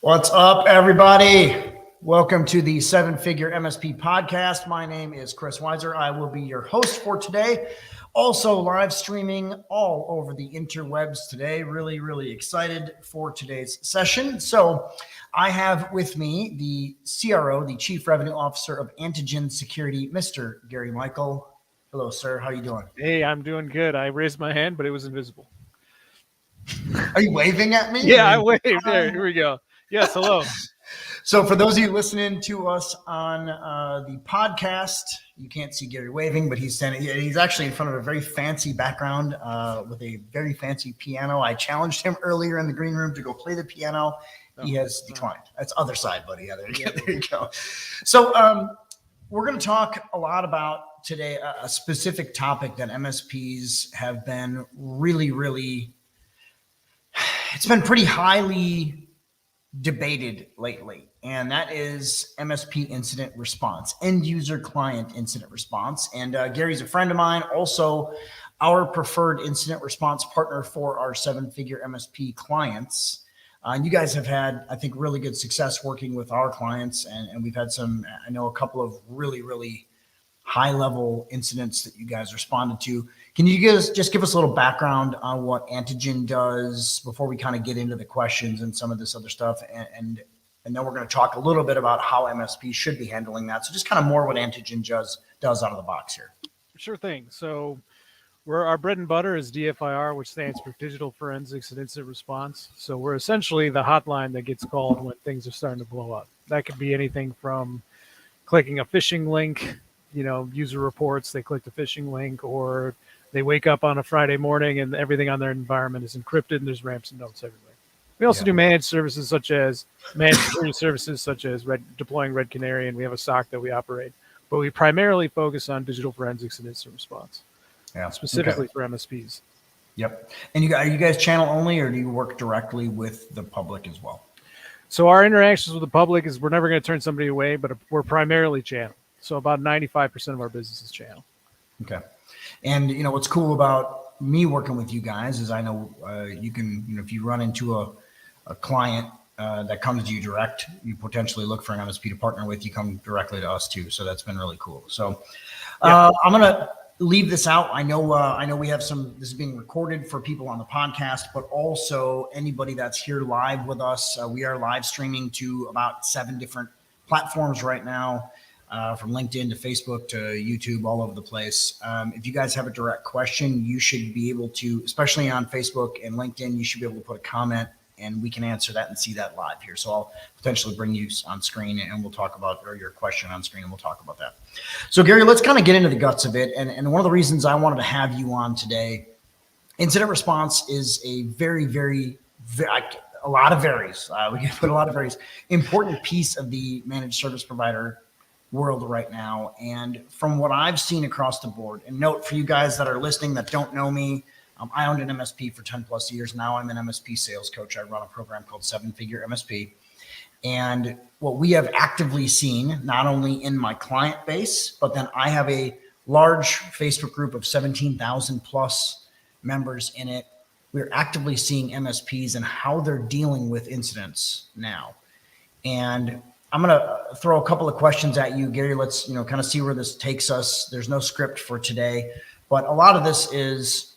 What's up, everybody? Welcome to the Seven Figure MSP podcast. My name is Chris Weiser. I will be your host for today. Also live streaming all over the interwebs today. Really excited for today's session. So I have with me the CRO, the Chief Revenue Officer of Antigen Security, Mr. Gary Michael. Hello, sir. How are you doing? Hey, I'm doing good. I raised my hand, but it was invisible. Are you waving at me? Yeah, I waved. There, here we go. Yes, hello. So for those of you listening to us on the podcast, you can't see Gary waving, but he's actually in front of a very fancy background with a very fancy piano. I challenged him earlier in the green room to go play the piano. He has declined. That's other side, buddy. Yeah, there you go. So we're going to talk a lot about today a specific topic that MSPs have been really, it's been pretty highly debated lately, and that is MSP incident response, end user client incident response. And Gary's a friend of mine, also our preferred incident response partner for our seven-figure MSP clients. And you guys have had, I think, really good success working with our clients, and we've had I know a couple of really high-level incidents that you guys responded to. Can you guys just give us a little background on what Antigen does before we kind of get into the questions and some of this other stuff? And then we're going to talk a little bit about how MSP should be handling that. So just kind of more what Antigen does out of the box here. Sure thing. So our bread and butter is DFIR, which stands for Digital Forensics and Incident Response. So we're essentially the hotline that gets called when things are starting to blow up. That could be anything from clicking a phishing link, user reports, they clicked a phishing link, or they wake up on a Friday morning and everything on their environment is encrypted and there's ramps and notes everywhere. We also do managed services such as managed security services such as deploying Red Canary, and we have a SOC that we operate. But we primarily focus on digital forensics and incident response, specifically for MSPs. Yep. And are you guys channel only, or do you work directly with the public as well? So our interactions with the public is we're never going to turn somebody away, but we're primarily channel. So about 95% of our business is channel. Okay. And, what's cool about me working with you guys is I know you can, if you run into a client that comes to you direct, you potentially look for an MSP to partner with, you come directly to us too. So that's been really cool. So I'm going to leave this out. I know we have this is being recorded for people on the podcast, but also anybody that's here live with us. We are live streaming to about 7 different platforms right now. From LinkedIn to Facebook to YouTube, all over the place. If you guys have a direct question, you should be able to, especially on Facebook and LinkedIn, you should be able to put a comment and we can answer that and see that live here. So I'll potentially bring you on screen and we'll talk about, or your question on screen, and we'll talk about that. So Gary, let's kind of get into the guts of it. And one of the reasons I wanted to have you on today, incident response is a very a lot of varies. We can put a lot of varies. Important piece of the managed service provider world right now. And from what I've seen across the board, and note for you guys that are listening that don't know me, I owned an MSP for 10 plus years. Now I'm an MSP sales coach. I run a program called Seven Figure MSP. And what we have actively seen, not only in my client base, but then I have a large Facebook group of 17,000 plus members in it. We're actively seeing MSPs and how they're dealing with incidents now. And I'm going to throw a couple of questions at you, Gary. Let's, kind of see where this takes us. There's no script for today, but a lot of this is,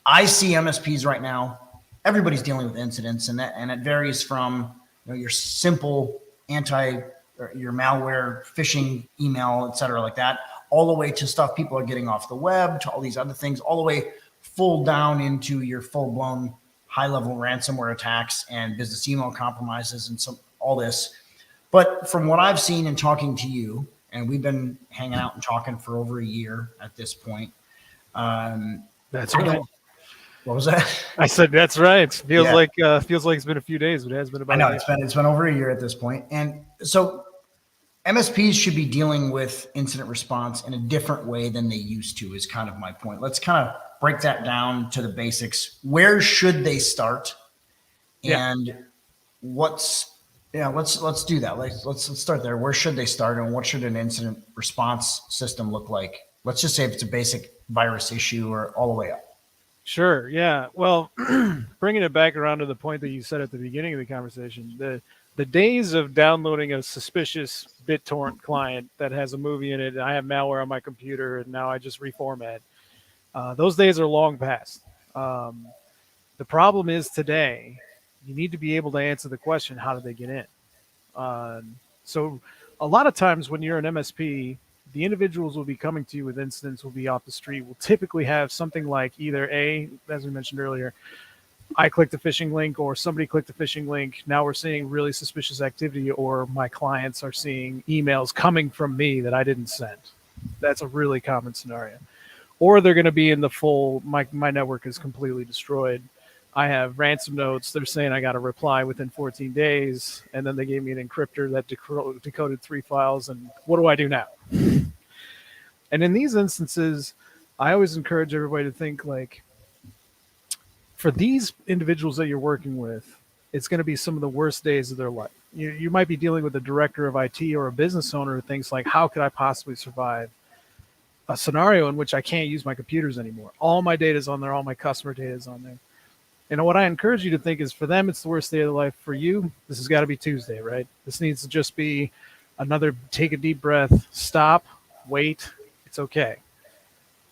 I see MSPs right now, everybody's dealing with incidents, and it varies from, your simple your malware, phishing email, et cetera, like that, all the way to stuff people are getting off the web, to all these other things, all the way full down into your full blown high level ransomware attacks and business email compromises and all this. But from what I've seen and talking to you, and we've been hanging out and talking for over a year at this point. That's right. What was that? I said that's right. Feels like it's been a few days, but it has been about. I know it's been over a year at this point, and so MSPs should be dealing with incident response in a different way than they used to. Is kind of my point. Let's kind of break that down to the basics. Where should they start? And let's do that. Let's start there. Where should they start, and what should an incident response system look like? Let's just say if it's a basic virus issue or all the way up. Sure. Yeah. Well, bringing it back around to the point that you said at the beginning of the conversation, the days of downloading a suspicious BitTorrent client that has a movie in it, and I have malware on my computer, and now I just reformat. Those days are long past. Um, the problem is today, you need to be able to answer the question, how did they get in? So a lot of times when you're an MSP, the individuals will be coming to you with incidents, will be off the street, will typically have something like either A, as we mentioned earlier, I clicked a phishing link or somebody clicked a phishing link. Now we're seeing really suspicious activity, or my clients are seeing emails coming from me that I didn't send. That's a really common scenario. Or they're going to be in the full, my network is completely destroyed. I have ransom notes. They're saying I got a reply within 14 days, and then they gave me an encryptor that decoded 3 files. And what do I do now? And in these instances, I always encourage everybody to think like, for these individuals that you're working with, it's going to be some of the worst days of their life. You might be dealing with a director of IT or a business owner who thinks like, how could I possibly survive a scenario in which I can't use my computers anymore? All my data is on there. All my customer data is on there. And what I encourage you to think is, for them, it's the worst day of their life. For you, this has got to be Tuesday, right? This needs to just be another take a deep breath, stop, wait. It's okay.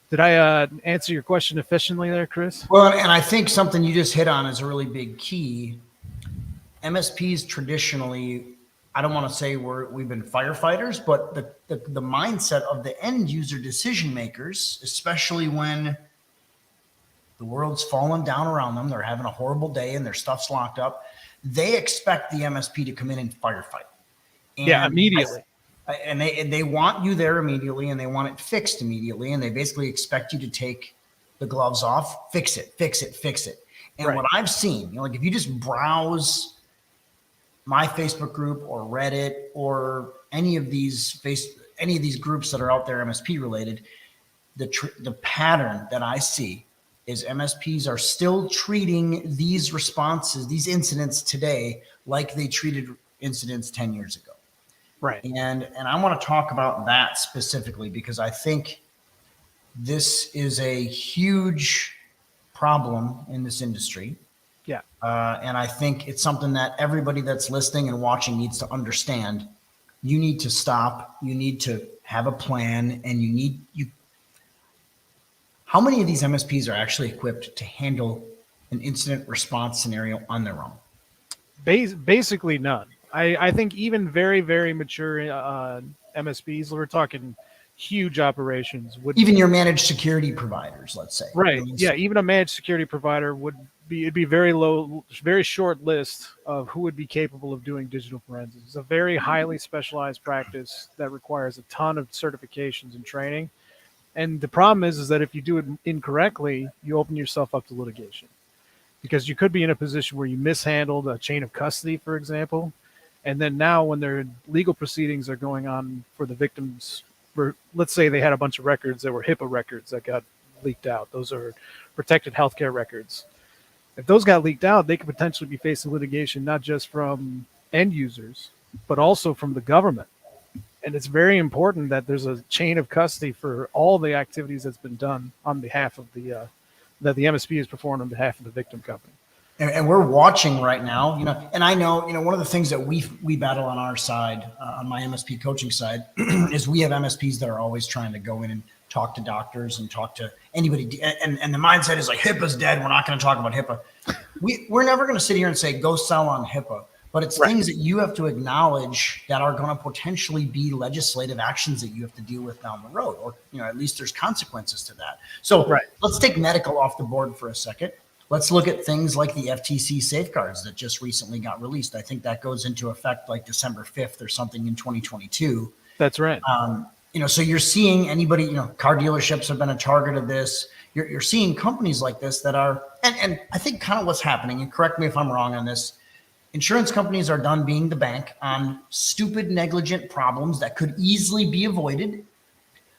Did I answer your question efficiently there, Chris? Well, and I think something you just hit on is a really big key. MSPs traditionally, I don't want to say we've been firefighters, but the mindset of the end user decision makers, especially when the world's falling down around them, they're having a horrible day and their stuff's locked up, they expect the MSP to come in and firefight. And yeah, immediately. And they want you there immediately, and they want it fixed immediately, and they basically expect you to take the gloves off, fix it. And Right. what I've seen, like if you just browse my Facebook group or Reddit or any of these groups that are out there MSP related, the pattern that I see is MSPs are still treating these responses, these incidents today, like they treated incidents 10 years ago. Right. And I want to talk about that specifically because I think this is a huge problem in this industry. Yeah. And I think it's something that everybody that's listening and watching needs to understand. You need to stop. You need to have a plan, and how many of these MSPs are actually equipped to handle an incident response scenario on their own? Basically none. I think even very, very mature MSPs, we're talking huge operations, would Even your managed security providers, let's say. right. Yeah, even a managed security provider it'd be very low, very short list of who would be capable of doing digital forensics. It's a very highly specialized practice that requires a ton of certifications and training. And the problem is that if you do it incorrectly, you open yourself up to litigation, because you could be in a position where you mishandled a chain of custody, for example. And then now when their legal proceedings are going on for the victims, let's say they had a bunch of records that were HIPAA records that got leaked out. Those are protected healthcare records. If those got leaked out, they could potentially be facing litigation, not just from end users, but also from the government. And it's very important that there's a chain of custody for all the activities that's been done on behalf of that the MSP has performed on behalf of the victim company. And we're watching right now, and I know, one of the things that we battle on our side, on my MSP coaching side, is we have MSPs that are always trying to go in and talk to doctors and talk to anybody. And the mindset is like, HIPAA's dead. We're not going to talk about HIPAA. We're never going to sit here and say, go sell on HIPAA. But it's things that you have to acknowledge that are going to potentially be legislative actions that you have to deal with down the road, or at least there's consequences to that. So let's take medical off the board for a second. Let's look at things like the FTC safeguards that just recently got released. I think that goes into effect like December 5th or something in 2022. That's right. So you're seeing anybody, car dealerships have been a target of this. You're seeing companies like this that are, and I think kind of what's happening, and correct me if I'm wrong on this, insurance companies are done being the bank on stupid, negligent problems that could easily be avoided.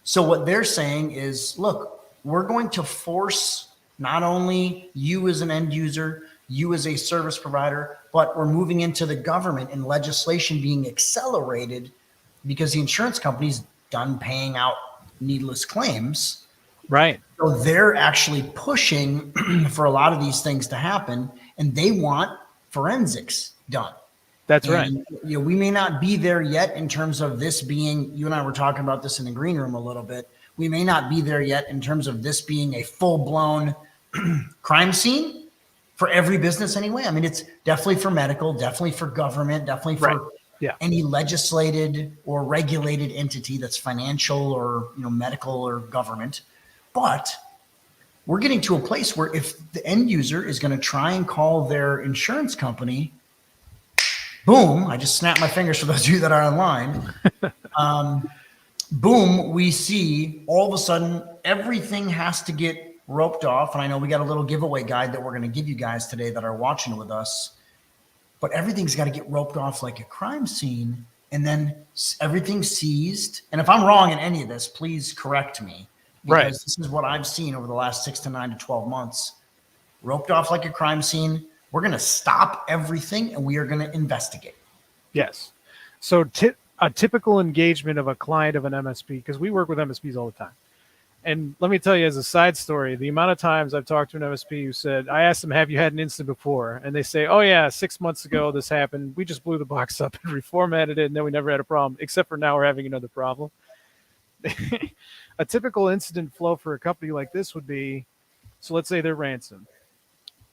So what they're saying is, look, we're going to force not only you as an end user, you as a service provider, but we're moving into the government and legislation being accelerated because the insurance company's done paying out needless claims. Right. So they're actually pushing for a lot of these things to happen, and they want forensics done. That's right. And we may not be there yet in terms of this being, you and I were talking about this in the green room a little bit. We may not be there yet in terms of this being a full-blown crime scene for every business anyway. I mean, it's definitely for medical, definitely for government, definitely for Right. Yeah. any legislated or regulated entity that's financial or medical or government. But we're getting to a place where if the end user is going to try and call their insurance company, boom, I just snapped my fingers for those of you that are online. Boom, we see all of a sudden everything has to get roped off. And I know we got a little giveaway guide that we're going to give you guys today that are watching with us, but everything's got to get roped off like a crime scene, and then everything's seized. And if I'm wrong in any of this, please correct me, because This is what I've seen over the last 6 to 9 to 12 months. Roped off like a crime scene. We're going to stop everything and we are going to investigate. Yes. So a typical engagement of a client of an MSP, because we work with MSPs all the time. And let me tell you, as a side story, the amount of times I've talked to an MSP who said, I asked them, have you had an incident before? And they say, oh yeah, 6 months ago this happened. We just blew the box up and reformatted it, and then we never had a problem, except for now we're having another problem. A typical incident flow for a company like this would be, so let's say they're Ransom.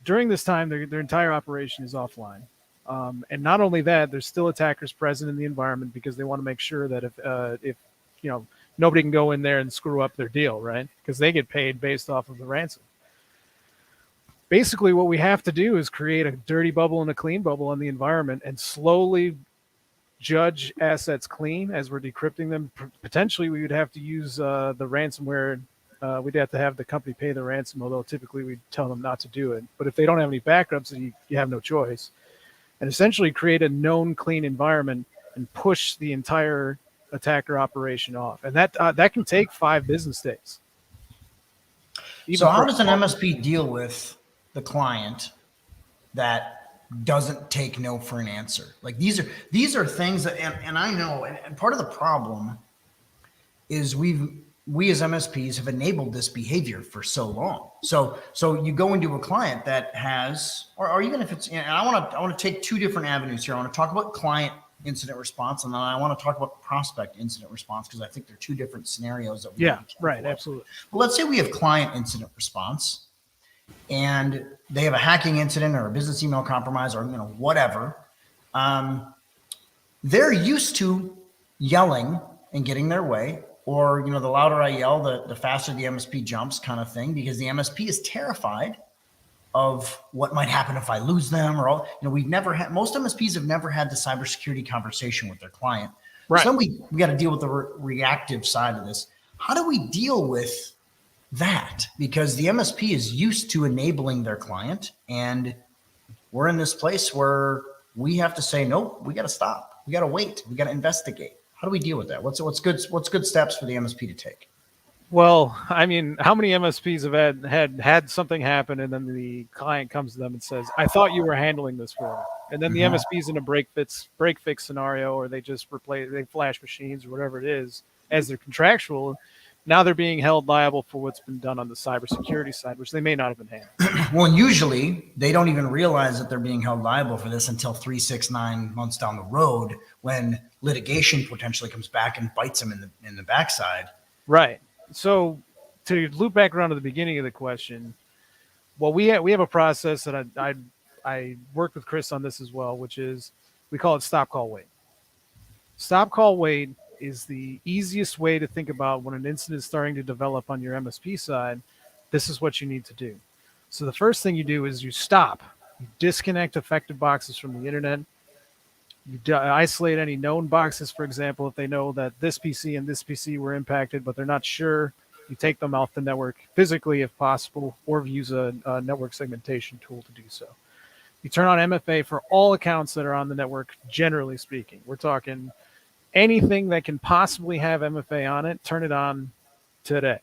During this time, their entire operation is offline. And not only that, there's still attackers present in the environment because they want to make sure that if nobody can go in there and screw up their deal, right? Because they get paid based off of the ransom. Basically, what we have to do is create a dirty bubble and a clean bubble on the environment and slowly judge assets clean as we're decrypting them. Potentially, we would have to use the ransomware. We'd have to have the company pay the ransom, although typically we'd tell them not to do it. But if they don't have any backups, then you have no choice. And essentially create a known clean environment and push the entire attacker operation off. And that can take 5 business days. So how does an MSP deal with the client that doesn't take no for an answer? Like these are things that, and I know, and part of the problem is we as MSPs have enabled this behavior for so long. So you go into a client that has, or even if it's, and I want to take 2 different avenues here. I want to talk about client incident response, and then I want to talk about prospect incident response, because I think they're 2 different scenarios that we right, absolutely. Well, let's say we have client incident response, and they have a hacking incident or a business email compromise or whatever. They're used to yelling and getting their way, or the louder I yell, the faster the MSP jumps, kind of thing, because the MSP is terrified of what might happen if I lose them, or most MSPs have never had the cybersecurity conversation with their client. Right. So we got to deal with the reactive side of this. How do we deal with that? Because the MSP is used to enabling their client, and we're in this place where we have to say, nope, we got to stop. We got to wait. We got to investigate. How do we deal with that? What's good steps for the MSP to take? Well, I mean, how many MSPs have had something happen, and then the client comes to them and says, I thought you were handling this for me. And then the MSP's in a break fix scenario, or they just they flash machines or whatever it is as their contractual. Now they're being held liable for what's been done on the cybersecurity side, which they may not have been handling. Well, and usually they don't even realize that they're being held liable for this until 3, 6, 9 months down the road, when litigation potentially comes back and bites them in the backside. Right. So to loop back around to the beginning of the question, well, we have a process that I worked with Chris on this as well, which is we call it stop, call, wait. Stop, call, wait is the easiest way to think about when an incident is starting to develop on your MSP side. This is what you need to do. So the first thing you do is you stop. You disconnect affected boxes from the internet. You isolate any known boxes, for example, if they know that this PC and this PC were impacted, but they're not sure. You take them off the network physically if possible, or use a network segmentation tool to do so. You turn on MFA for all accounts that are on the network, generally speaking. We're talking anything that can possibly have MFA on it, turn it on today.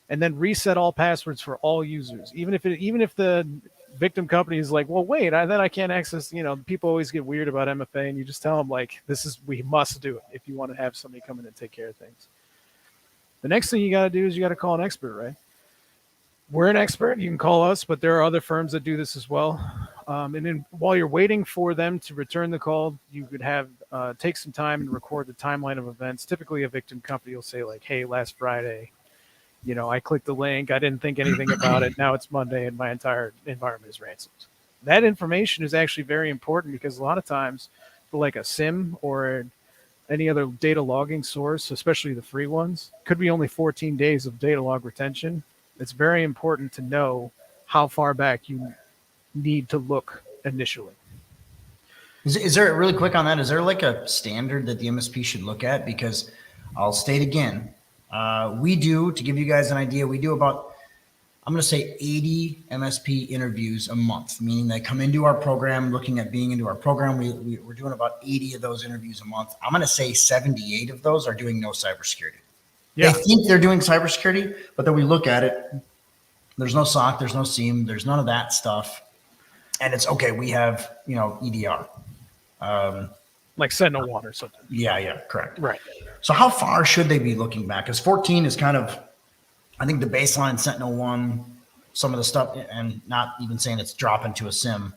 And then reset all passwords for all users. Even if the victim company is like, well, wait, then I can't access, people always get weird about MFA, and you just tell them, like, we must do it if you want to have somebody come in and take care of things. The next thing you got to do is you got to call an expert, right? We're an expert. You can call us, but there are other firms that do this as well. And then while you're waiting for them to return the call, you could have take some time and record the timeline of events. Typically, a victim company will say like, "Hey, last Friday, I clicked the link. I didn't think anything about it. Now it's Monday, and my entire environment is ransomed." That information is actually very important because a lot of times, for like a SIM or any other data logging source, especially the free ones, could be only 14 days of data log retention. It's very important to know how far back you need to look initially. Is there, really quick on that, is there like a standard that the MSP should look at? Because I'll state again, we do, to give you guys an idea, we do about, I'm going to say 80 MSP interviews a month, meaning they come into our program looking at being into our program. We're doing about 80 of those interviews a month. I'm going to say 78 of those are doing no cybersecurity. Yeah. They think they're doing cybersecurity, but then we look at it. There's no SOC, there's no SIEM, there's none of that stuff. And it's okay. We have, EDR. Like Sentinel-1 or something. Yeah, correct. Right. So how far should they be looking back? Because 14 is kind of, I think the baseline Sentinel-1, some of the stuff, and not even saying it's dropping to a SIM,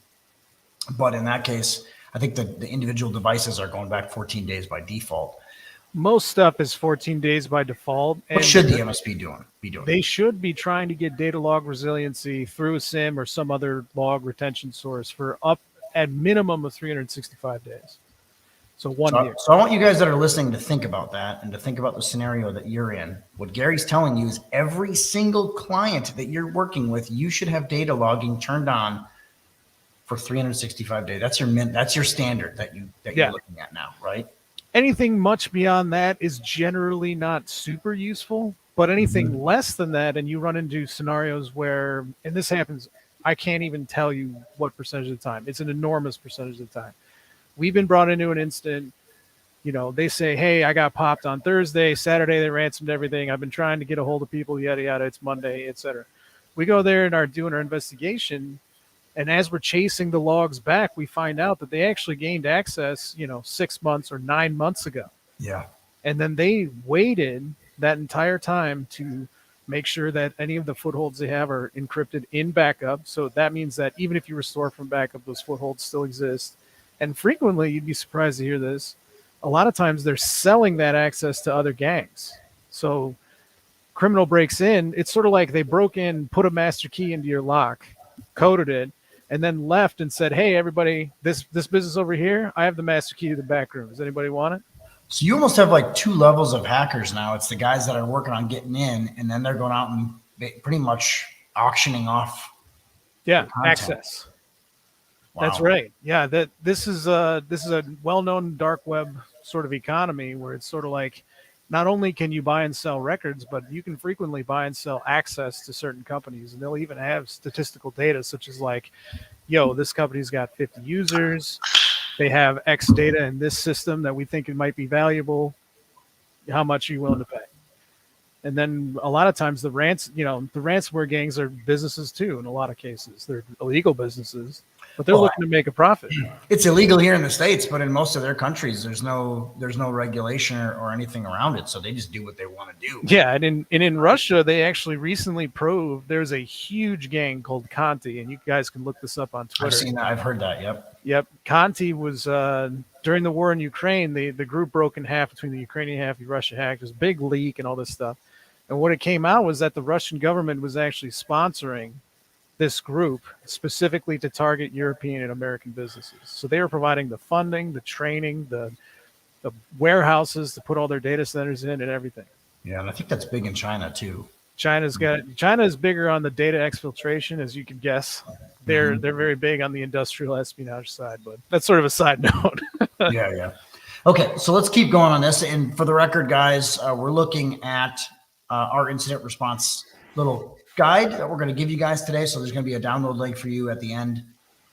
but in that case, I think the individual devices are going back 14 days by default. Most stuff is 14 days by default. What should the MSP be doing? They should be trying to get data log resiliency through a SIM or some other log retention source for up at minimum of 365 days. So 1 year. So I want you guys that are listening to think about that and to think about the scenario that you're in. What Gary's telling you is every single client that you're working with, you should have data logging turned on for 365 days. That's your standard that you're looking at now, right? Anything much beyond that is generally not super useful, but anything less than that, and you run into scenarios where, and this happens, I can't even tell you what percentage of the time. It's an enormous percentage of the time. We've been brought into an incident, they say, "Hey, I got popped on Thursday, Saturday, they ransomed everything. I've been trying to get a hold of people, yada, yada, it's Monday, etc." We go there and are doing our investigation. And as we're chasing the logs back, we find out that they actually gained access, 6 months or 9 months ago. Yeah. And then they waited that entire time to make sure that any of the footholds they have are encrypted in backup. So that means that even if you restore from backup, those footholds still exist. And frequently, you'd be surprised to hear this, a lot of times they're selling that access to other gangs. So criminal breaks in, it's sort of like they broke in, put a master key into your lock, coded it, and then left and said, "Hey, everybody, this business over here, I have the master key to the back room. Does anybody want it?" So you almost have like two levels of hackers now. It's the guys that are working on getting in, and then they're going out and pretty much auctioning off. Access. Wow. That's right. Yeah, this is a well-known dark web sort of economy where it's sort of like not only can you buy and sell records, but you can frequently buy and sell access to certain companies. And they'll even have statistical data such as like, this company's got 50 users. They have X data in this system that we think it might be valuable. How much are you willing to pay? And then a lot of times the ransomware gangs are businesses too. In a lot of cases, they're illegal businesses, but they're looking to make a profit. It's illegal here in the States, but in most of their countries, there's no regulation or anything around it. So they just do what they want to do. Yeah. And in Russia, they actually recently proved there's a huge gang called Conti, and you guys can look this up on Twitter. I've seen that. I've heard that. Yep. Conti was, during the war in Ukraine, the group broke in half between the Ukrainian half, the Russian half. There's a big leak and all this stuff. And what it came out was that the Russian government was actually sponsoring this group specifically to target European and American businesses. So they were providing the funding, the training, the warehouses to put all their data centers in and everything. Yeah, and I think that's big in China too. China is bigger on the data exfiltration, as you could guess. They're very big on the industrial espionage side, but that's sort of a side note. Yeah. Okay, so let's keep going on this. And for the record, guys, we're looking at our incident response little guide that we're going to give you guys today. So there's going to be a download link for you at the end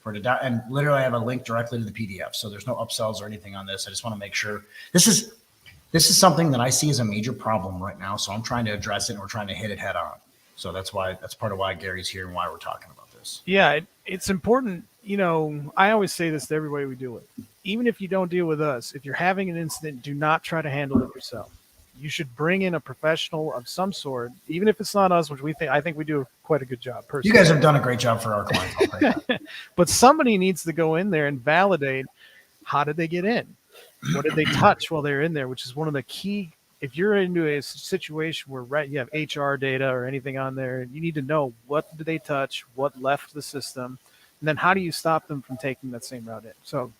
and literally I have a link directly to the PDF. So there's no upsells or anything on this. I just want to make sure this is something that I see as a major problem right now. So I'm trying to address it and we're trying to hit it head on. So that's part of why Gary's here and why we're talking about this. Yeah, it's important. I always say this to everybody we deal with. Even if you don't deal with us, if you're having an incident, do not try to handle it yourself. you should bring in a professional of some sort, even if it's not us, which I think we do quite a good job personally. You guys have done a great job for our clients. But somebody needs to go in there and validate, how did they get in? What did they touch while they're in there? Which is one of the key. If you're into a situation where you have HR data or anything on there, you need to know, what did they touch, what left the system, and then how do you stop them from taking that same route in? So,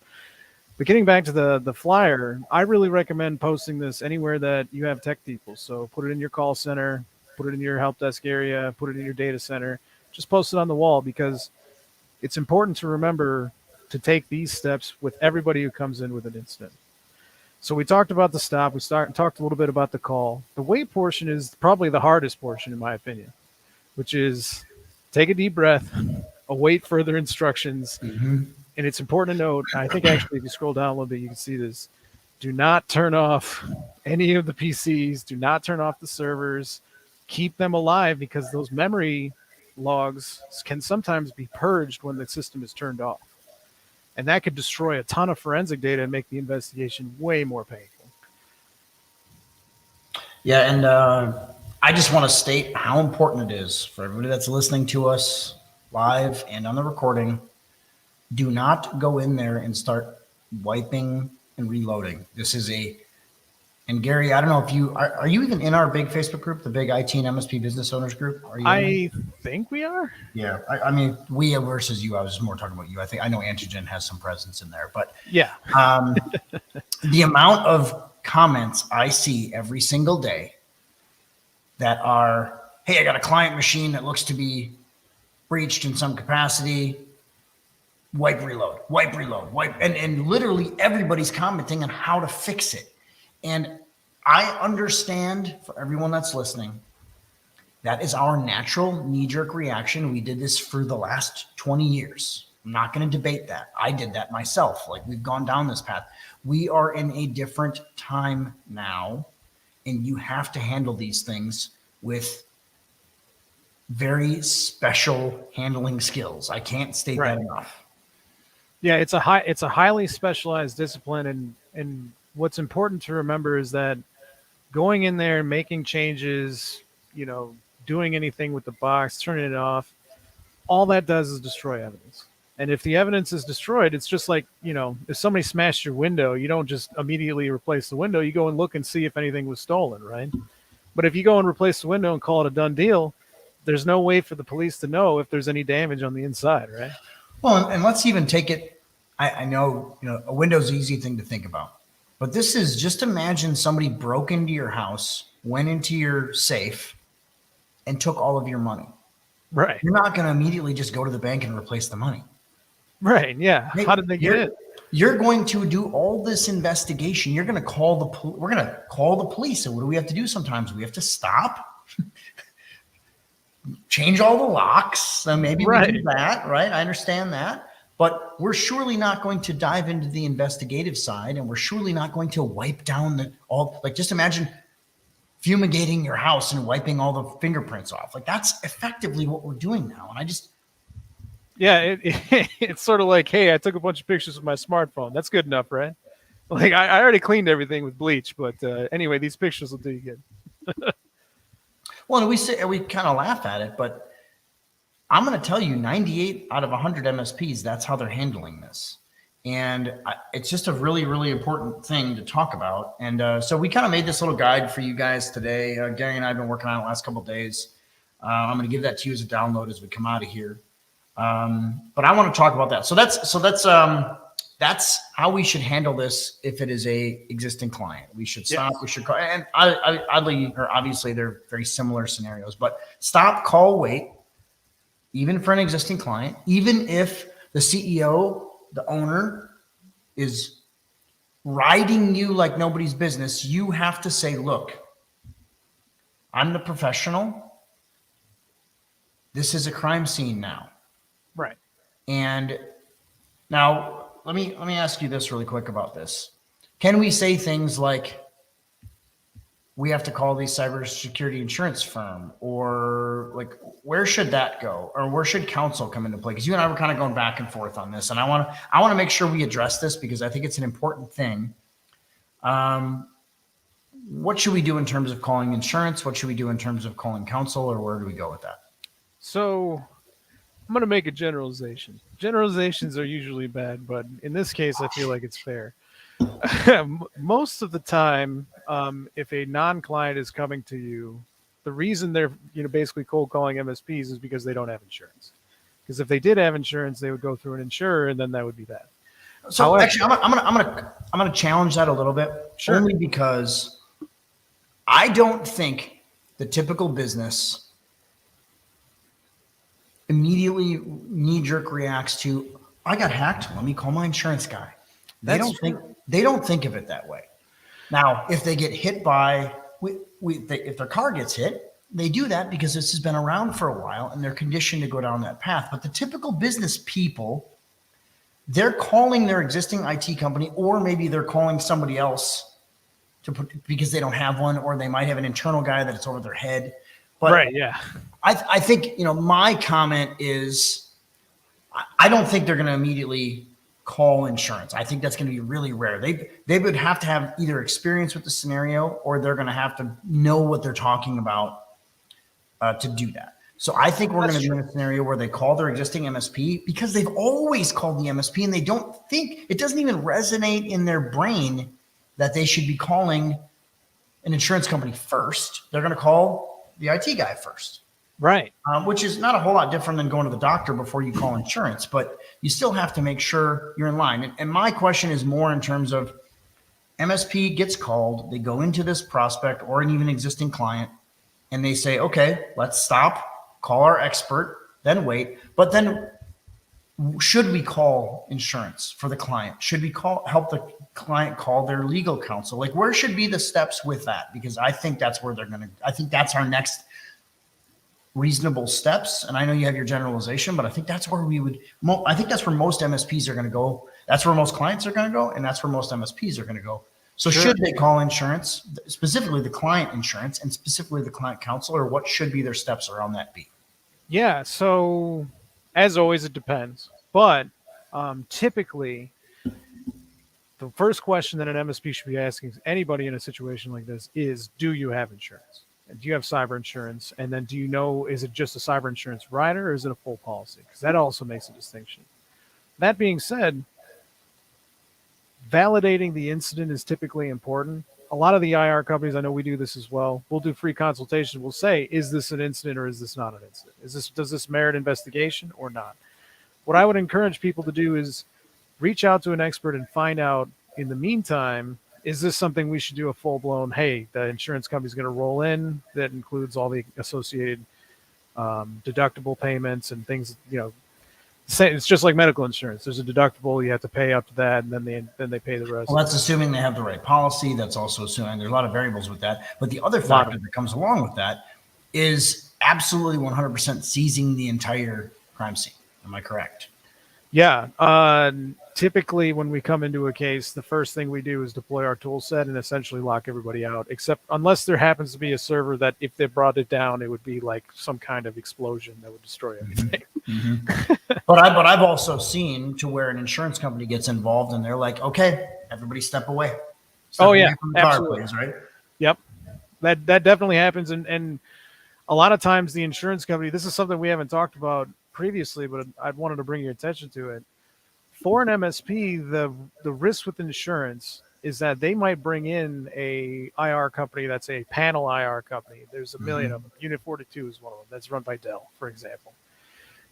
but getting back to the flyer, I really recommend posting this anywhere that you have tech people. So put it in your call center, put it in your help desk area, put it in your data center. Just post it on the wall, because it's important to remember to take these steps with everybody who comes in with an incident. So we talked about the stop. We talked a little bit about the call. The wait portion is probably the hardest portion, in my opinion, which is take a deep breath, await further instructions. Mm-hmm. And it's important to note, I think actually if you scroll down a little bit, you can see this. Do not turn off any of the PCs. Do not turn off the servers. Keep them alive, because those memory logs can sometimes be purged when the system is turned off. And that could destroy a ton of forensic data and make the investigation way more painful. Yeah, and I just want to state how important it is for everybody that's listening to us live and on the recording. Do not go in there and start wiping and reloading. This is and Gary, I don't know if are you even in our big Facebook group, the big IT and MSP business owners group? Are you? I think we are. Yeah, I mean, we versus you. I was just more talking about you. I know Antigen has some presence in there, but yeah, the amount of comments I see every single day that are, hey, I got a client machine that looks to be breached in some capacity. Wipe, reload, wipe, and literally everybody's commenting on how to fix it. And I understand, for everyone that's listening, that is our natural knee-jerk reaction. We did this for the last 20 years. I'm not going to debate that. I did that myself. Like, we've gone down this path. We are in a different time now, and you have to handle these things with very special handling skills. I can't state that enough. Yeah, it's a highly specialized discipline, and what's important to remember is that going in there and making changes, doing anything with the box, turning it off, all that does is destroy evidence. And if the evidence is destroyed, it's just like, if somebody smashed your window, you don't just immediately replace the window. You go and look and see if anything was stolen, right? But if you go and replace the window and call it a done deal, there's no way for the police to know if there's any damage on the inside, right? Well, and let's even take it. I know, a window's an easy thing to think about. But this is, just imagine somebody broke into your house, went into your safe, and took all of your money. Right. You're not going to immediately just go to the bank and replace the money. Right. Yeah. How did they get in? You're going to do all this investigation. You're going to call we're going to call the police. And what do we have to do sometimes? We have to stop, change all the locks. So maybe we do that, right? I understand that. But we're surely not going to dive into the investigative side, and we're surely not going to wipe down just imagine fumigating your house and wiping all the fingerprints off. Like, that's effectively what we're doing now. And I just, yeah, it's sort of like, hey, I took a bunch of pictures with my smartphone. That's good enough, right? Like, I already cleaned everything with bleach, but anyway, these pictures will do you good. Well, we kind of laugh at it, but I'm going to tell you, 98 out of 100 MSPs, that's how they're handling this. And it's just a really, really important thing to talk about. And so we kind of made this little guide for you guys today. Gary and I have been working on it the last couple of days. I'm going to give that to you as a download as we come out of here. But I want to talk about that. So that's how we should handle this if it is a existing client. We should stop. Yes. We should call. And obviously, they're very similar scenarios. But stop, call, wait. Even for an existing client, even if the CEO, the owner, is riding you like nobody's business, you have to say, look, I'm the professional. This is a crime scene now. Right. And now let me ask you this really quick about this. Can we say things like, we have to call the cybersecurity insurance firm, or like, where should that go? Or where should counsel come into play? Because you and I were kind of going back and forth on this, and I want to make sure we address this because I think it's an important thing. what should we do in terms of calling insurance? What should we do in terms of calling counsel, or where do we go with that? So I'm going to make a generalization. Generalizations are usually bad, but in this case, I feel like it's fair. Most of the time, if a non-client is coming to you, the reason they're basically cold calling MSPs is because they don't have insurance. Because if they did have insurance, they would go through an insurer, and then that would be bad. So However, actually, I'm gonna challenge that a little bit, Sure. only because I don't think the typical business immediately knee-jerk reacts to, I got hacked, let me call my insurance guy. They don't think of it that way. Now, if they get hit by, if their car gets hit, they do that because this has been around for a while and they're conditioned to go down that path. But the typical business people, they're calling their existing IT company, or maybe they're calling somebody else because they don't have one, or they might have an internal guy that it's over their head. But right, yeah. I think, my comment is, I don't think they're going to immediately call insurance. I think that's going to be really rare. They would have to have either experience with the scenario, or they're going to have to know what they're talking about to do that. So I think we're going to be in a scenario where they call their existing MSP, because they've always called the MSP, and they don't think, it doesn't even resonate in their brain that they should be calling an insurance company first. They're going to call the IT guy first. Right. Which is not a whole lot different than going to the doctor before you call insurance, but you still have to make sure you're in line. And my question is more in terms of, MSP gets called, they go into this prospect or an even existing client, and they say, okay, let's stop, call our expert, then wait. But then should we call insurance for the client? Should we help the client call their legal counsel? Like, where should be the steps with that? Because I think that's where I think that's our next reasonable steps. And I know you have your generalization, but I think that's where I think that's where most MSPs are going to go. That's where most clients are going to go. And that's where most MSPs are going to go. So Should they call insurance, specifically the client insurance and specifically the client counsel, or what should be their steps around that be? Yeah. So as always, it depends. But typically, the first question that an MSP should be asking anybody in a situation like this is, do you have insurance? Do you have cyber insurance? And then do you know, is it just a cyber insurance rider, or is it a full policy? Because that also makes a distinction. That being said, validating the incident is typically important. A lot of the IR companies, I know we do this as well, we'll do free consultation. We'll say, is this an incident or is this not an incident? Does this merit investigation or not? What I would encourage people to do is reach out to an expert and find out, in the meantime, is this something we should do a full-blown, hey, the insurance company's going to roll in, that includes all the associated deductible payments and things, it's just like medical insurance. There's a deductible, you have to pay up to that, and then they pay the rest. Well, that's assuming they have the right policy. That's also assuming there's a lot of variables with that. But the other factor that comes along with that is absolutely 100% seizing the entire crime scene. Am I correct? Yeah. Typically, when we come into a case, the first thing we do is deploy our tool set and essentially lock everybody out, except unless there happens to be a server that, if they brought it down, it would be like some kind of explosion that would destroy everything. Mm-hmm. But I've also seen to where an insurance company gets involved and they're like, okay, everybody step away. Step away from the car, please, right? Yep. That definitely happens. And a lot of times the insurance company, this is something we haven't talked about previously, but I wanted to bring your attention to it. For an MSP, the risk with insurance is that they might bring in a IR company that's a panel IR company. There's a million of them. Unit 42 is one of them. That's run by Dell, for example.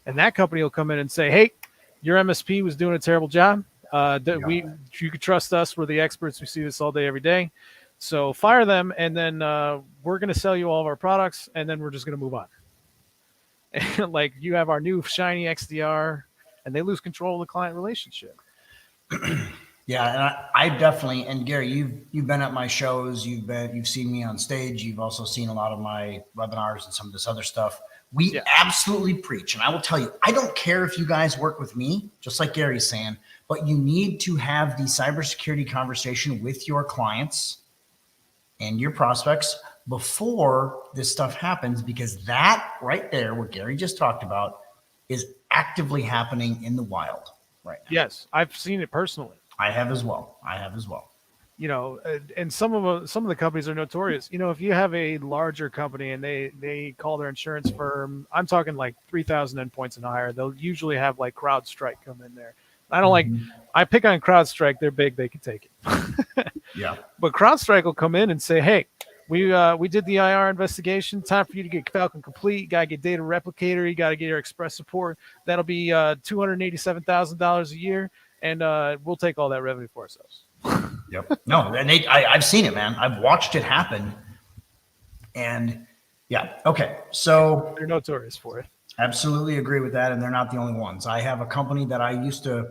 And that company will come in and say, hey, your MSP was doing a terrible job. You could trust us. We're the experts. We see this all day, every day. So fire them, and then we're going to sell you all of our products, and then we're just going to move on. And like, you have our new shiny XDR, and they lose control of the client relationship. Yeah, and I definitely, and Gary, you've been at my shows, you've seen me on stage, you've also seen a lot of my webinars and some of this other stuff. We absolutely preach, and I will tell you, I don't care if you guys work with me, just like Gary's saying, but you need to have the cybersecurity conversation with your clients and your prospects before this stuff happens, because that right there, what Gary just talked about, is actively happening in the wild right now. Yes, I've seen it personally. I have as well. And some of the companies are notorious. If you have a larger company and they call their insurance firm, I'm talking like 3,000 endpoints and higher, they'll usually have like CrowdStrike come in there. I don't like. I pick on CrowdStrike. They're big. They can take it. Yeah. But CrowdStrike will come in and say, "Hey, we did the IR investigation. Time for you to get Falcon Complete. You got to get Data Replicator. You got to get your Express support. That'll be $287,000 a year, and we'll take all that revenue for ourselves." Yep. No, and I've seen it, man. I've watched it happen. And yeah. Okay. So they're notorious for it. Absolutely agree with that. And they're not the only ones. I have a company that I used to,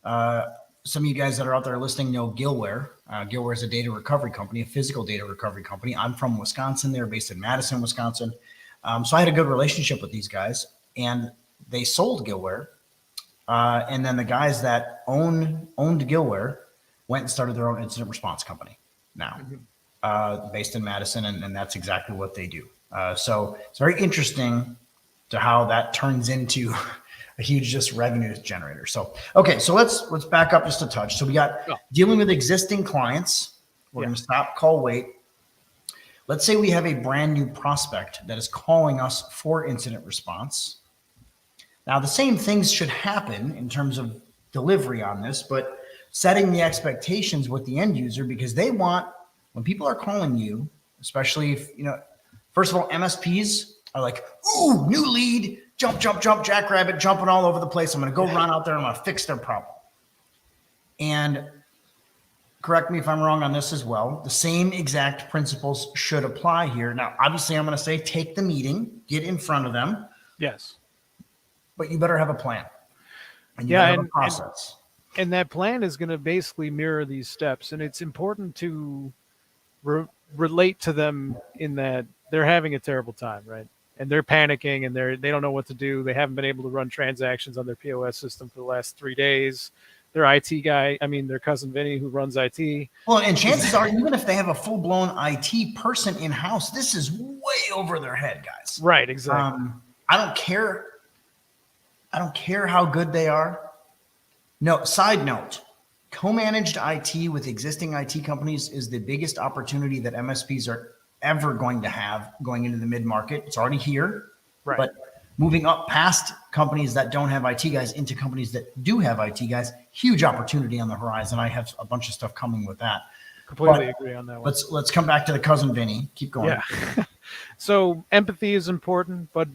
some of you guys that are out there listening know Gilware. Gilware is a data recovery company, a physical data recovery company. I'm from Wisconsin. They're based in Madison, Wisconsin. So I had a good relationship with these guys, and they sold Gilware. And then the guys that owned Gilware went and started their own incident response company now, based in Madison, and that's exactly what they do. So it's very interesting to how that turns into a huge just revenue generator. So, okay, so let's back up just a touch. So we got dealing with existing clients. We're going to stop, call, wait. Let's say we have a brand new prospect that is calling us for incident response. Now, the same things should happen in terms of delivery on this, but setting the expectations with the end user, because they want, when people are calling you, especially if, first of all, MSPs are like, ooh, new lead, jump, jackrabbit, jumping all over the place. I'm going to go run out there and I'm going to fix their problem. And correct me if I'm wrong on this as well. The same exact principles should apply here. Now, obviously, I'm going to say take the meeting, get in front of them. Yes. But you better have a plan. And you better have a process. And that plan is going to basically mirror these steps. And it's important to relate to them in that they're having a terrible time, right? And they're panicking and they don't know what to do. They haven't been able to run transactions on their POS system for the last 3 days. Their IT guy, their cousin Vinny who runs IT. Well, and chances are, even if they have a full-blown IT person in-house, this is way over their head, guys. Right, exactly. I don't care how good they are. No, side note, co-managed IT with existing IT companies is the biggest opportunity that MSPs are ever going to have going into the mid-market. It's already here, right? But moving up past companies that don't have IT guys into companies that do have IT guys, huge opportunity on the horizon. I have a bunch of stuff coming with that. Completely agree on that one. Let's come back to the cousin Vinny. Keep going. Yeah. So empathy is important, but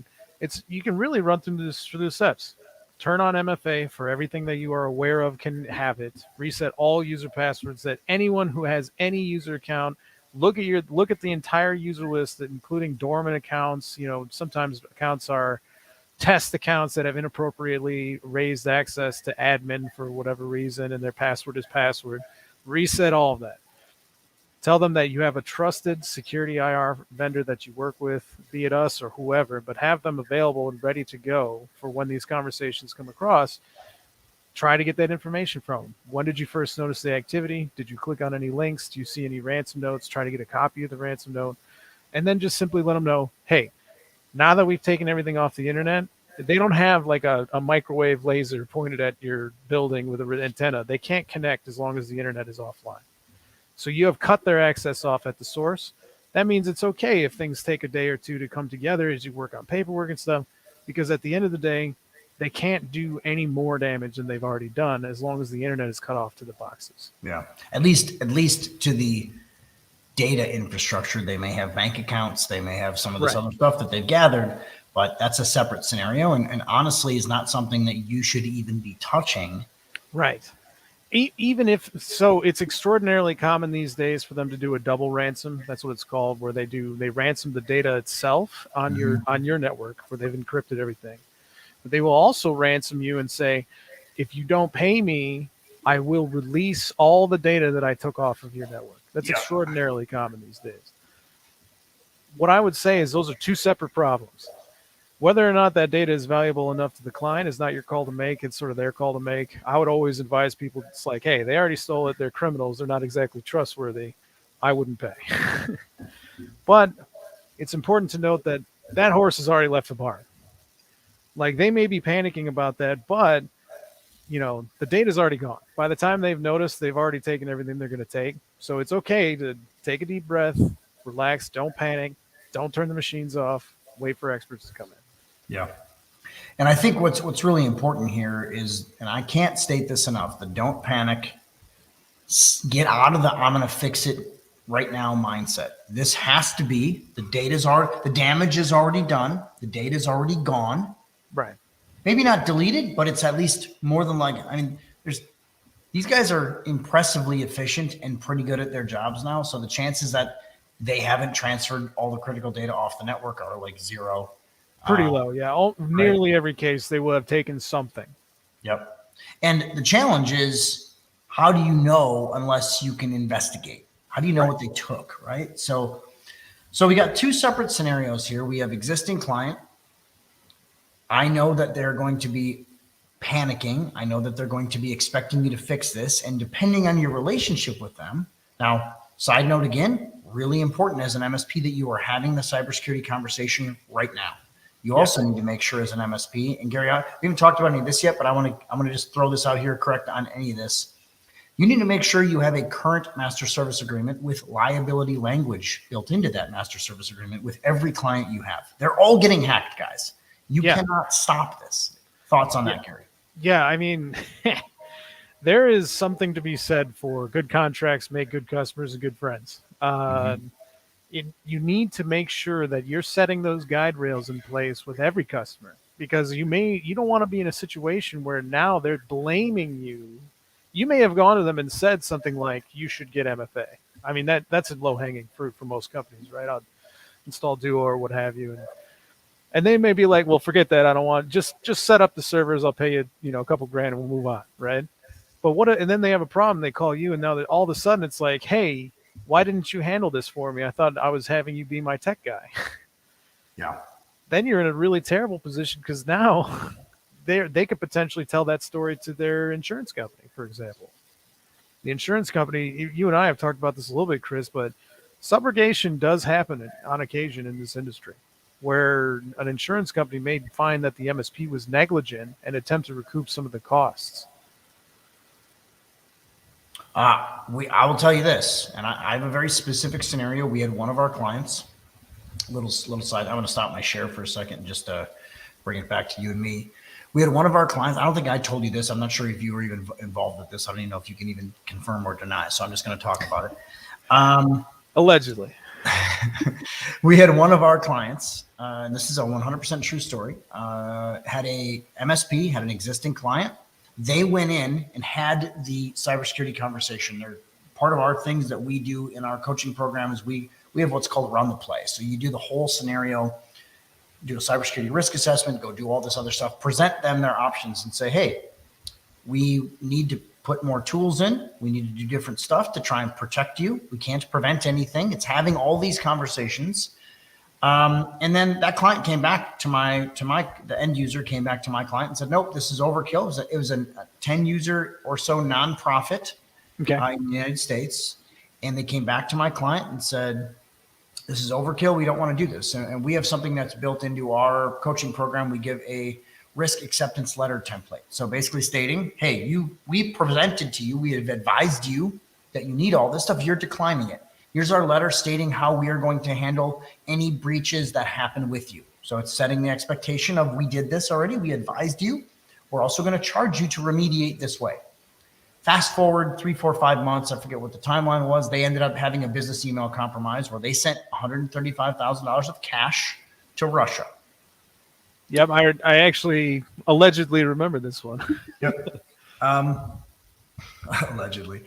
you can really run through the steps. Turn on MFA for everything that you are aware of can have it. Reset all user passwords that anyone who has any user account. Look at the entire user list, including dormant accounts. Sometimes accounts are test accounts that have inappropriately raised access to admin for whatever reason, and their password is password. Reset all of that. Tell them that you have a trusted security IR vendor that you work with, be it us or whoever, but have them available and ready to go for when these conversations come across. Try to get that information from them. When did you first notice the activity? Did you click on any links? Do you see any ransom notes? Try to get a copy of the ransom note. And then just simply let them know, hey, now that we've taken everything off the internet, they don't have like a microwave laser pointed at your building with an antenna. They can't connect as long as the internet is offline. So you have cut their access off at the source. That means it's okay if things take a day or two to come together as you work on paperwork and stuff, because at the end of the day, they can't do any more damage than they've already done as long as the internet is cut off to the boxes. Yeah, at least to the data infrastructure. They may have bank accounts. They may have some of this other stuff that they've gathered, but that's a separate scenario. And honestly is not something that you should even be touching. Right. Even if so, it's extraordinarily common these days for them to do a double ransom. That's what it's called, where they ransom the data itself on your network, where they've encrypted everything. But they will also ransom you and say, if you don't pay me, I will release all the data that I took off of your network. That's extraordinarily common these days. What I would say is those are two separate problems. Whether or not that data is valuable enough to the client is not your call to make. It's sort of their call to make. I would always advise people, it's like, hey, they already stole it. They're criminals. They're not exactly trustworthy. I wouldn't pay. But it's important to note that horse has already left the barn. Like, they may be panicking about that, but the data's already gone. By the time they've noticed, they've already taken everything they're going to take. So it's okay to take a deep breath, relax, don't panic, don't turn the machines off, wait for experts to come in. Yeah. And I think what's really important here is, and I can't state this enough, the don't panic, get out of the I'm going to fix it right now mindset. This has to be, the damage is already done. The data is already gone. Right. Maybe not deleted, but it's at least more than like, I mean, these guys are impressively efficient and pretty good at their jobs now. So the chances that they haven't transferred all the critical data off the network are like zero. Pretty low. Yeah. Nearly every case they will have taken something. Yep. And the challenge is, how do you know unless you can investigate? How do you know what they took, right? So we got two separate scenarios here. We have existing client. I know that they're going to be panicking. I know that they're going to be expecting you to fix this. And depending on your relationship with them, now, side note again, really important as an MSP that you are having the cybersecurity conversation right now. You also need to make sure as an MSP, and Gary, we haven't talked about any of this yet, but I'm going to just throw this out here, correct on any of this. You need to make sure you have a current master service agreement with liability language built into that master service agreement with every client you have. They're all getting hacked, guys. You cannot stop this. Thoughts on that, Gary? Yeah, I mean, there is something to be said for good contracts make good customers and good friends. You need to make sure that you're setting those guide rails in place with every customer, because you don't want to be in a situation where now they're blaming you. You may have gone to them and said something like, you should get MFA. I mean, that's a low-hanging fruit for most companies, right? I'll install Duo or what have you. And they may be like, well, forget that. I don't want, just set up the servers. I'll pay you, a couple grand and we'll move on, right? But and then they have a problem. They call you, and now that all of a sudden it's like, hey, why didn't you handle this for me? I thought I was having you be my tech guy. Yeah. Then you're in a really terrible position, because now they could potentially tell that story to their insurance company, for example. The insurance company, you and I have talked about this a little bit, Chris, but subrogation does happen on occasion in this industry, where an insurance company may find that the MSP was negligent and attempt to recoup some of the costs. I will tell you this, and I have a very specific scenario. We had one of our clients, little side. I'm going to stop my share for a second just to bring it back to you and me. We had one of our clients. I don't think I told you this. I'm not sure if you were even involved with this. I don't even know if you can even confirm or deny. So I'm just going to talk about it. Allegedly. We had one of our clients, and this is a 100% true story, had a MSP, had an existing client. They went in and had the cybersecurity conversation. They're part of our things that we do in our coaching program is we have what's called run the play. So you do the whole scenario, do a cybersecurity risk assessment, go do all this other stuff, present them their options and say, hey, we need to put more tools in. We need to do different stuff to try and protect you. We can't prevent anything. It's having all these conversations. And then that client came back to the end user came back to my client and said, nope, this is overkill. It was a 10 user or so nonprofit in the United States. And they came back to my client and said, this is overkill. We don't want to do this. And we have something that's built into our coaching program. We give a risk acceptance letter template. So basically stating, hey, we presented to you, we have advised you that you need all this stuff. You're declining it. Here's our letter stating how we are going to handle any breaches that happen with you. So it's setting the expectation of, we did this already. We advised you. We're also going to charge you to remediate this way. Fast forward 3, 4, 5 months. I forget what the timeline was. They ended up having a business email compromise where they sent $135,000 of cash to Russia. Yep. I actually allegedly remember this one. Yep. Allegedly.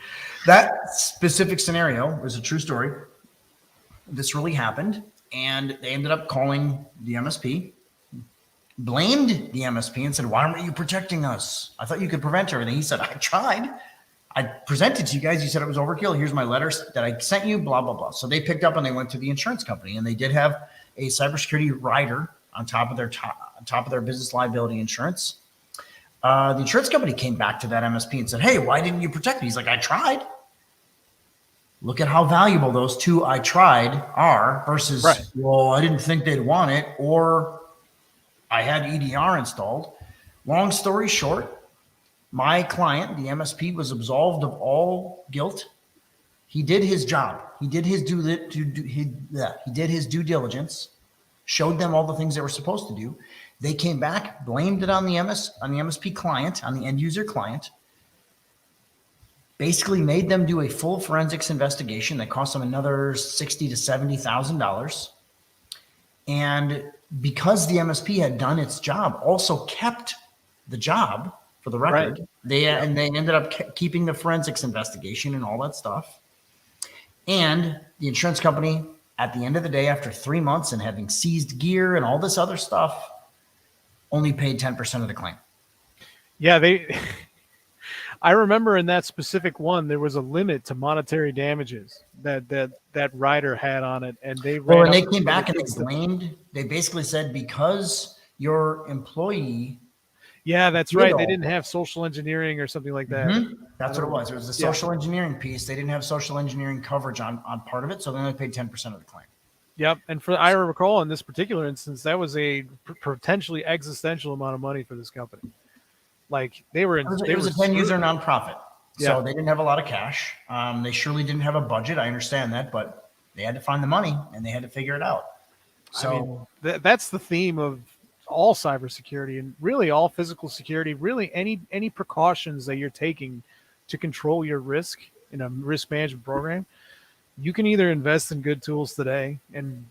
That specific scenario was a true story. This really happened, and they ended up calling the MSP, blamed the MSP, and said, why weren't you protecting us? I thought you could prevent everything. He said, I tried. I presented to you guys. You said it was overkill. Here's my letters that I sent you, blah, blah, blah. So they picked up and they went to the insurance company, and they did have a cybersecurity rider on top of their business liability insurance. The insurance company came back to that MSP and said, hey, why didn't you protect me? He's like, I tried. Look at how valuable those two I tried are versus, well, I didn't think they'd want it, or I had EDR installed. Long story short, My client, the MSP, was absolved of all guilt. He did his job. He did his due diligence, showed them all the things they were supposed to do. They came back, blamed it on the MSP client, on the end user client, basically made them do a full forensics investigation that cost them another $60,000 to $70,000. And because the MSP had done its job, also kept the job for the record, and they ended up keeping the forensics investigation and all that stuff. And the insurance company, at the end of the day, after 3 months and having seized gear and all this other stuff, only paid 10% of the claim. Yeah, I remember in that specific one, there was a limit to monetary damages that rider had on it, and they came back and they basically said, because your employee. Yeah, that's right. They didn't have social engineering or something like that. Mm-hmm. That's what it was. It was the social engineering piece. They didn't have social engineering coverage on part of it, so they only paid 10% of the claim. Yep, and I recall in this particular instance, that was a potentially existential amount of money for this company. Like it was a 10-user nonprofit, so they didn't have a lot of cash. They surely didn't have a budget. I understand that, but they had to find the money and they had to figure it out. So that's the theme of all cybersecurity and really all physical security. Really, any precautions that you're taking to control your risk in a risk management program, you can either invest in good tools today and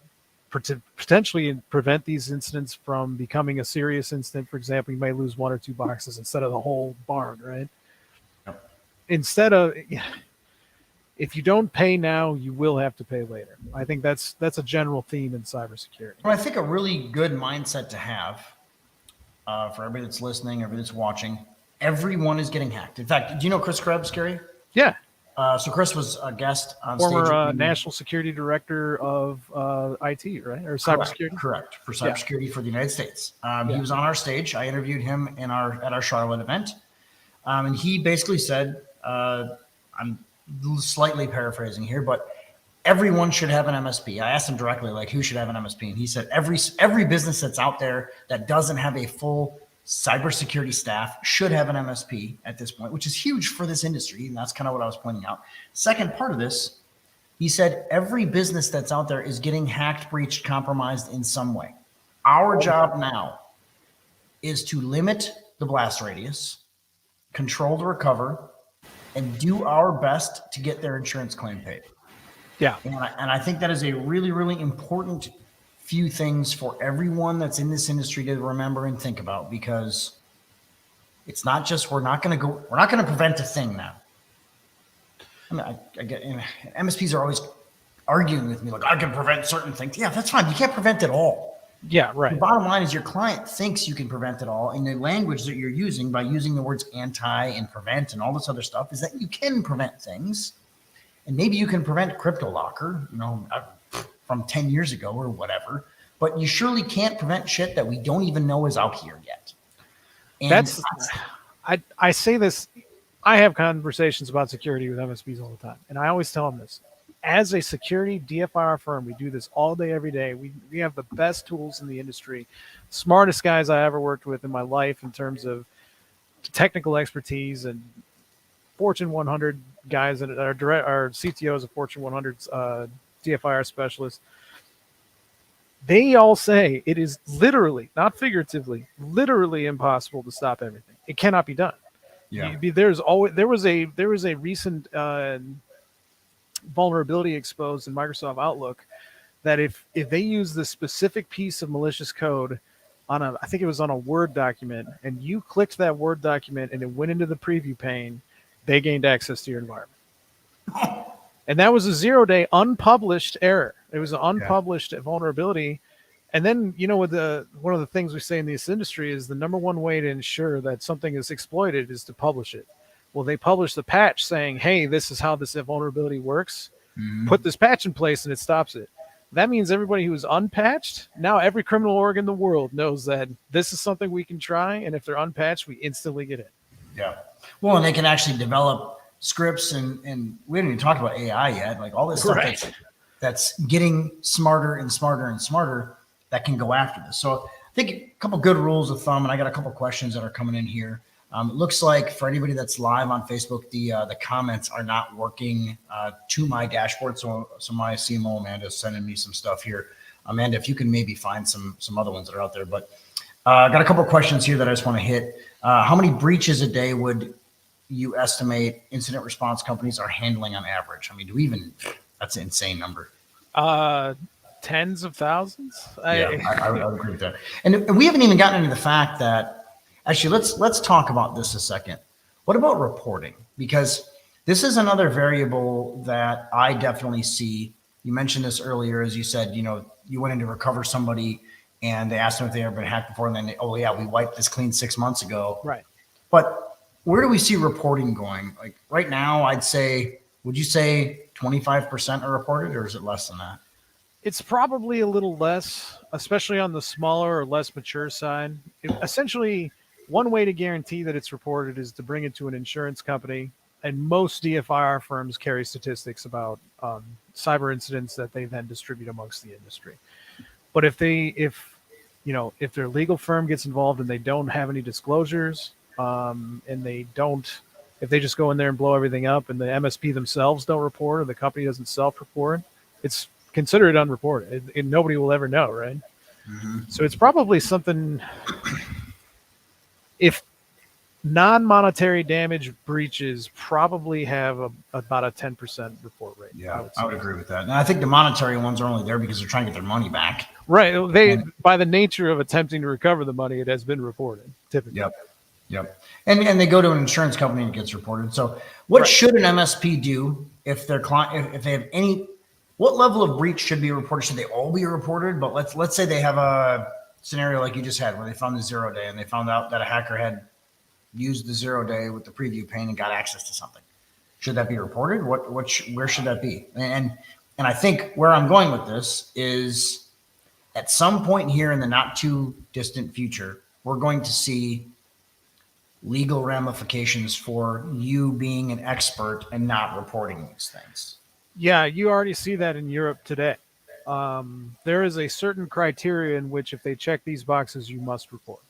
potentially prevent these incidents from becoming a serious incident. For example, you might lose 1 or 2 boxes instead of the whole barn, right? Yep. Instead of, if you don't pay now, you will have to pay later. I think that's a general theme in cybersecurity. Well, I think a really good mindset to have for everybody that's listening, everybody that's watching, everyone is getting hacked. In fact, do you know Chris Krebs, Gary? Yeah. So Chris was a guest on former stage. National Security Director of IT, right? Or cybersecurity? Correct. For cybersecurity for the United States. He was on our stage. I interviewed him at our Charlotte event. And he basically said, I'm slightly paraphrasing here, but everyone should have an MSP. I asked him directly, like, who should have an MSP? And he said, every business that's out there that doesn't have a full cybersecurity staff should have an MSP at this point, which is huge for this industry. And that's kind of what I was pointing out. Second part of this, he said, every business that's out there is getting hacked, breached, compromised in some way. Our job now is to limit the blast radius, control the recover, and do our best to get their insurance claim paid. Yeah. And I think that is a really, really important few things for everyone that's in this industry to remember and think about, because it's not just, we're not going to prevent a thing now. I mean, I get, MSPs are always arguing with me, like, I can prevent certain things. Yeah, that's fine. You can't prevent it all. Yeah, right. The bottom line is your client thinks you can prevent it all. And the language that you're using by using the words anti and prevent and all this other stuff is that you can prevent things. And maybe you can prevent CryptoLocker, from 10 years ago or whatever, but you surely can't prevent shit that we don't even know is out here yet. And I say this, I have conversations about security with MSPs all the time. And I always tell them this, as a security DFIR firm, we do this all day, every day. We have the best tools in the industry, smartest guys I ever worked with in my life in terms of technical expertise, and Fortune 100 guys that are CTOs of Fortune 100 DFIR specialists. They all say it is literally, not figuratively, literally impossible to stop everything. It cannot be done. Yeah. There was a recent vulnerability exposed in Microsoft Outlook that if they use the specific piece of malicious code on I think it was on a Word document, and you clicked that Word document and it went into the preview pane, they gained access to your environment. And that was a 0-day unpublished error. It was an unpublished vulnerability. And then, one of the things we say in this industry is the number one way to ensure that something is exploited is to publish it. Well, they published the patch saying, hey, this is how this vulnerability works. Mm-hmm. Put this patch in place and it stops it. That means everybody who's unpatched, now every criminal org in the world knows that this is something we can try. And if they're unpatched, we instantly get in. Yeah. Well, and they can actually develop scripts and we haven't even talked about AI yet. Like all this stuff that's getting smarter and smarter and smarter that can go after this. So I think a couple good rules of thumb, and I got a couple questions that are coming in here. It looks like for anybody that's live on Facebook, the comments are not working to my dashboard. So my CMO Amanda is sending me some stuff here. Amanda, if you can maybe find some other ones that are out there. But I got a couple of questions here that I just want to hit. How many breaches a day would you estimate incident response companies are handling on average? I mean, that's an insane number. Tens of thousands. Yeah, I would agree with that. And we haven't even gotten into the fact that, actually, let's talk about this a second. What about reporting? Because this is another variable that I definitely see. You mentioned this earlier, as you said, you went in to recover somebody and they asked them if they ever been hacked before, and then oh yeah, we wiped this clean 6 months ago. Right. But where do we see reporting going? Like right now, would you say 25% are reported, or is it less than that? It's probably a little less, especially on the smaller or less mature side. Essentially, one way to guarantee that it's reported is to bring it to an insurance company. And most DFIR firms carry statistics about cyber incidents that they then distribute amongst the industry. But if their legal firm gets involved and they don't have any disclosures, and if they just go in there and blow everything up, and the MSP themselves don't report, or the company doesn't self-report, it's considered unreported, and nobody will ever know, right? Mm-hmm. So it's probably something. If non-monetary damage breaches probably have about a 10% report rate. Yeah, I would agree with that. And I think the monetary ones are only there because they're trying to get their money back. Right. By the nature of attempting to recover the money, it has been reported typically. Yep. And they go to an insurance company and it gets reported. So what should an MSP do if their client, if they have any, what level of breach should be reported? Should they all be reported? But let's say they have a scenario like you just had where they found the 0 day and they found out that a hacker had used the 0 day with the preview pane and got access to something. Should that be reported? Where should that be? And I think where I'm going with this is at some point here in the not too distant future, we're going to see legal ramifications for you being an expert and not reporting these things. Yeah, you already see that in Europe today. There is a certain criteria in which if they check these boxes, you must report.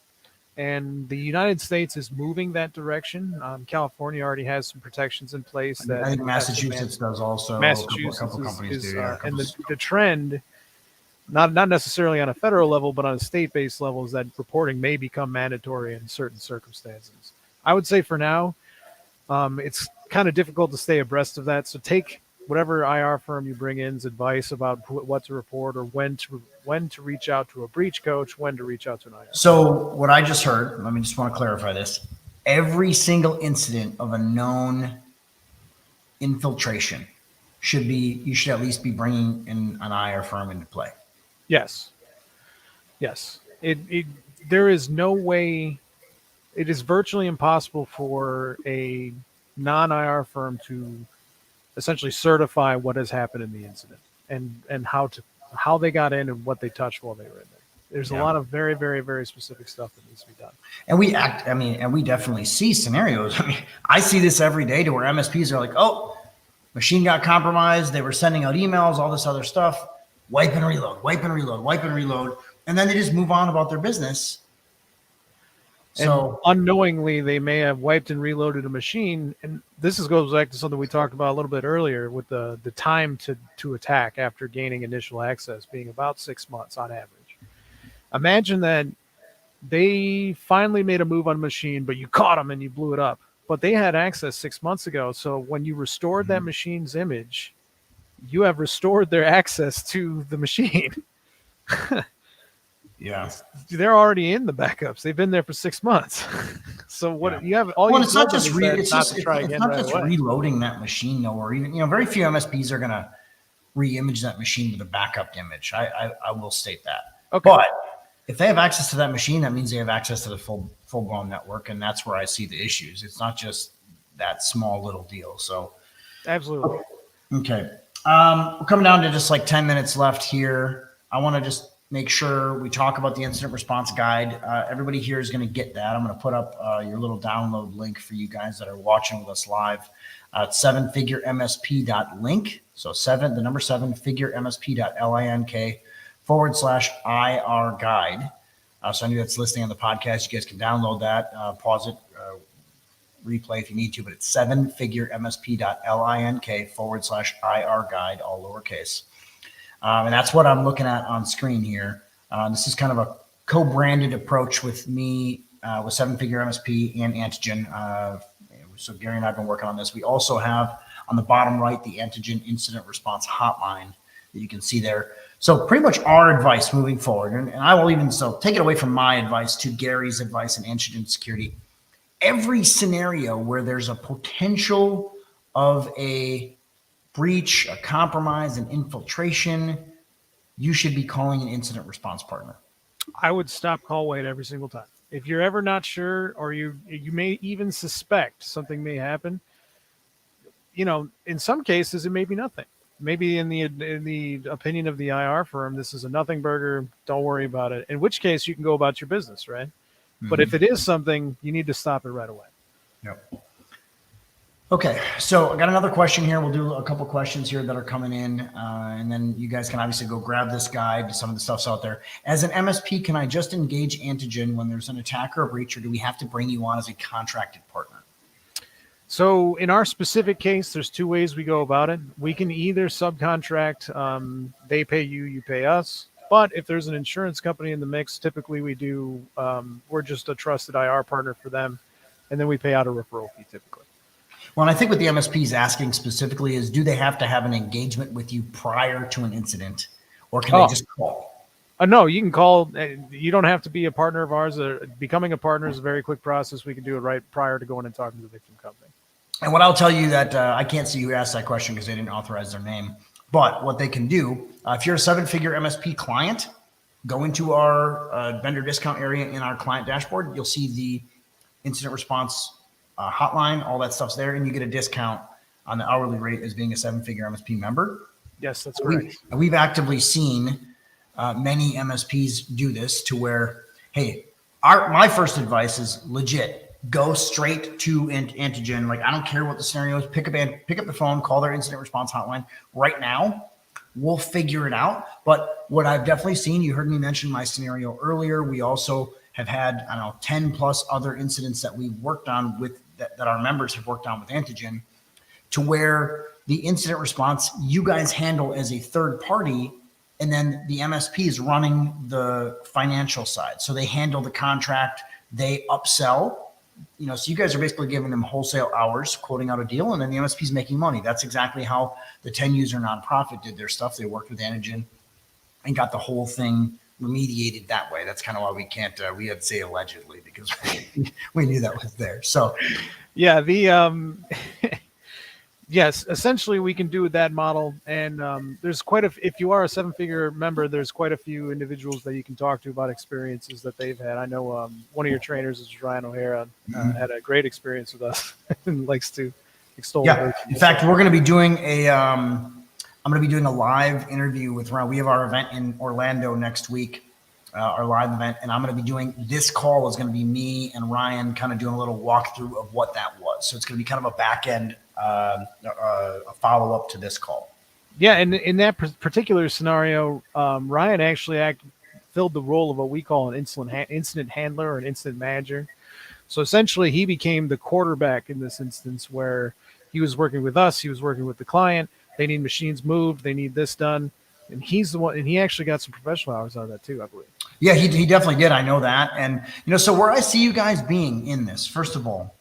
And the United States is moving that direction. California already has some protections in place. I think Massachusetts does also. Massachusetts a couple companies do. Yeah, and the trend, not necessarily on a federal level, but on a state-based level, is that reporting may become mandatory in certain circumstances. I would say for now, it's kind of difficult to stay abreast of that. So take whatever IR firm you bring in's advice about what to report or when to reach out to a breach coach, when to reach out to an IR. So what I just heard, let me just want to clarify this. Every single incident of a known infiltration you should at least be bringing in an IR firm into play. Yes. There is no way, it is virtually impossible for a non-IR firm to essentially certify what has happened in the incident and how they got in and what they touched while they were in there. There's a lot of very, very, very specific stuff that needs to be done. And we definitely see scenarios. I mean, I see this every day to where MSPs are like, oh, machine got compromised. They were sending out emails, all this other stuff. Wipe and reload. And then they just move on about their business. So and unknowingly, they may have wiped and reloaded a machine. And this goes back to something we talked about a little bit earlier with the time to attack after gaining initial access being about 6 months on average. Imagine that they finally made a move on a machine, but you caught them and you blew it up. But they had access 6 months ago. So when you restored that machine's image, you have restored their access to the machine. Yeah, they're already in the backups. They've been there for 6 months. So what you have all. Well, it's not just reloading that machine though, or even very few MSPs are going to re-image that machine with a backup image. I will state that. Okay. But if they have access to that machine, that means they have access to the full blown network, and that's where I see the issues. It's not just that small little deal. So absolutely. Okay. We're coming down to just like 10 minutes left here. I want to just make sure we talk about the incident response guide. Everybody here is going to get that. I'm going to put up your little download link for you guys that are watching with us live at 7figuremsp.link. So the number 7figuremsp.link/IR guide. So I know that's listening on the podcast. You guys can download that, pause it, replay if you need to, but it's 7figuremsp.link/IR guide, all lowercase. And that's what I'm looking at on screen here. This is kind of a co-branded approach with me, with 7-Figure MSP and Antigen. So Gary and I have been working on this. We also have on the bottom right, the Antigen Incident Response Hotline that you can see there. So pretty much our advice moving forward, and I will even so take it away from my advice to Gary's advice in Antigen Security. Every scenario where there's a potential of a breach, a compromise, an infiltration, you should be calling an incident response partner. I would stop, call, wait every single time. If you're ever not sure, or you may even suspect something may happen, in some cases it may be nothing. Maybe in the opinion of the IR firm, this is a nothing burger. Don't worry about it. In which case you can go about your business, right? Mm-hmm. But if it is something, you need to stop it right away. Yep. Okay, so I got another question here. We'll do a couple questions here that are coming in, and then you guys can obviously go grab this guide. Some of the stuff's out there. As an MSP, can I just engage Antigen when there's an attack or a breach, or do we have to bring you on as a contracted partner? So in our specific case, there's two ways we go about it. We can either subcontract, they pay you, you pay us. But if there's an insurance company in the mix, typically we do, we're just a trusted IR partner for them, and then we pay out a referral fee typically. Well, and I think what the MSP is asking specifically is, do they have to have an engagement with you prior to an incident, or can they just call? No, you can call. You don't have to be a partner of ours. Becoming a partner is a very quick process. We can do it right prior to going and talking to the victim company. And what I'll tell you that I can't see who asked that question because they didn't authorize their name. But what they can do, if you're a 7-figure MSP client, go into our vendor discount area in our client dashboard. You'll see the incident response hotline, all that stuff's there, and you get a discount on the hourly rate as being a 7-figure MSP member. Yes, that's correct. We've actively seen many MSPs do this to where, hey, my first advice is legit. Go straight to Antigen. Like, I don't care what the scenario is. Pick up the phone, call their incident response hotline right now. We'll figure it out. But what I've definitely seen, you heard me mention my scenario earlier. We also have had, 10 plus other incidents that we've worked on with that our members have worked on with Antigen, to where the incident response you guys handle as a third party, and then the MSP is running the financial side. So they handle the contract, they upsell, so you guys are basically giving them wholesale hours, quoting out a deal, and then the MSP is making money. That's exactly how the 10-user nonprofit did their stuff. They worked with Antigen and got the whole thing remediated that way. That's kind of why we can't, we had to say allegedly, because we knew that was there. So yeah, yes, essentially we can do that model. And there's if you are a 7-figure member, there's quite a few individuals that you can talk to about experiences that they've had. I know one of your trainers is Ryan O'Hara, had a great experience with us and likes to extol. Yeah, in fact, we're going to be doing I'm going to be doing a live interview with Ryan. We have our event in Orlando next week, our live event, and I'm going to be doing this call is going to be me and Ryan kind of doing a little walkthrough of what that was. So it's going to be kind of a back end, a follow up to this call. Yeah, and in that particular scenario, Ryan actually filled the role of what we call an incident handler or an incident manager. So essentially, he became the quarterback in this instance, where he was working with us, he was working with the client. They need machines moved. They need this done. And he's the one, and he actually got some professional hours out of that too, I believe. Yeah, he definitely did. I know that. And, so where I see you guys being in this, first of all,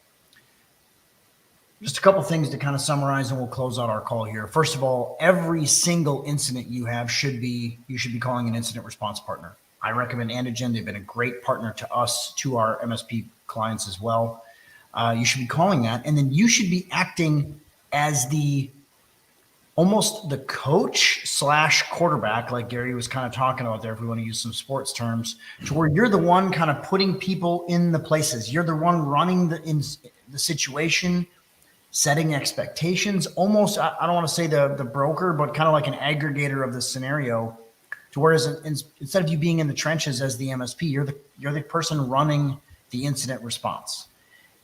just a couple things to kind of summarize, and we'll close out our call here. First of all, every single incident you have you should be calling an incident response partner. I recommend Antigen. They've been a great partner to us, to our MSP clients as well. You should be calling that. And then you should be acting as almost the coach / quarterback, like Gary was kind of talking about there, if we want to use some sports terms, to where you're the one kind of putting people in the places. You're the one running the situation, setting expectations, almost, I don't want to say the broker, but kind of like an aggregator of the scenario, to whereas instead of you being in the trenches as the MSP, you're the person running the incident response.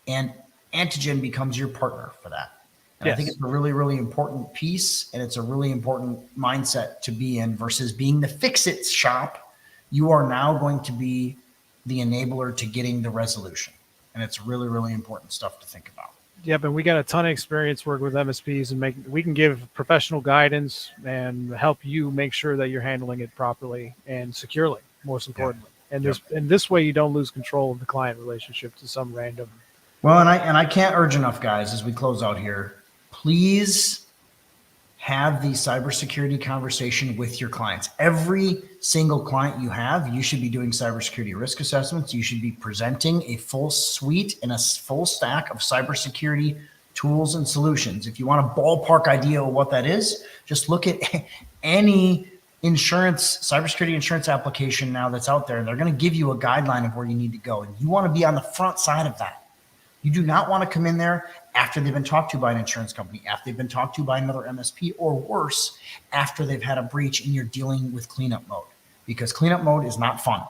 And Antigen becomes your partner for that. And yes. I think it's a really, really important piece, and it's a really important mindset to be in versus being the fix-it shop. You are now going to be the enabler to getting the resolution. And it's really, really important stuff to think about. Yep, and we got a ton of experience working with MSPs, and we can give professional guidance and help you make sure that you're handling it properly and securely, most importantly. And this way you don't lose control of the client relationship to some random. Well, and I can't urge enough, guys, as we close out here, please have the cybersecurity conversation with your clients. Every single client you have, you should be doing cybersecurity risk assessments. You should be presenting a full suite and a full stack of cybersecurity tools and solutions. If you want a ballpark idea of what that is, just look at any cybersecurity insurance application now that's out there. They're going to give you a guideline of where you need to go. And you want to be on the front side of that. You do not want to come in there after they've been talked to by an insurance company, after they've been talked to by another MSP, or worse, after they've had a breach and you're dealing with cleanup mode, because cleanup mode is not fun.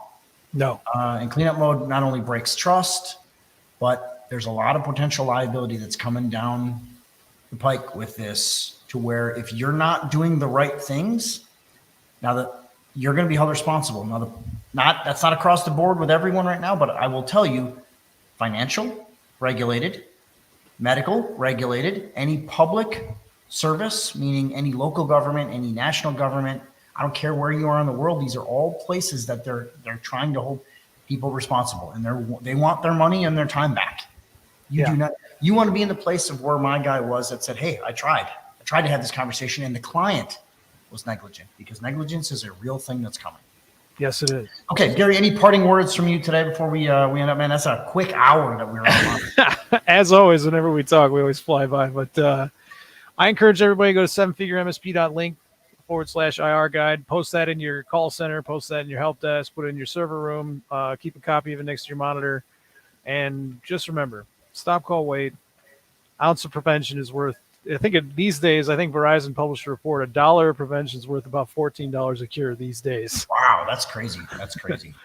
No. And cleanup mode not only breaks trust, but there's a lot of potential liability that's coming down the pike with this, to where if you're not doing the right things, now that you're going to be held responsible. Now, that's not across the board with everyone right now, but I will tell you, financial, regulated, medical, regulated, any public service, meaning any local government, any national government, I don't care where you are in the world, these are all places that they're trying to hold people responsible, and they want their money and their time back. You do not. You want to be in the place of where my guy was, that said, hey, I tried to have this conversation, and the client was negligent, because negligence is a real thing that's coming. Yes, it is. Okay, Gary, any parting words from you today before we end up? Man, that's a quick hour that we were on. As always, whenever we talk, we always fly by. But I encourage everybody to go to sevenfiguremsp.link/IR guide. Post that in your call center. Post that in your help desk. Put it in your server room. Keep a copy of it next to your monitor. And just remember, stop, call, wait. Ounce of prevention is worth, these days, I think Verizon published a report, $1 of prevention is worth about $14 a cure these days. Wow, that's crazy.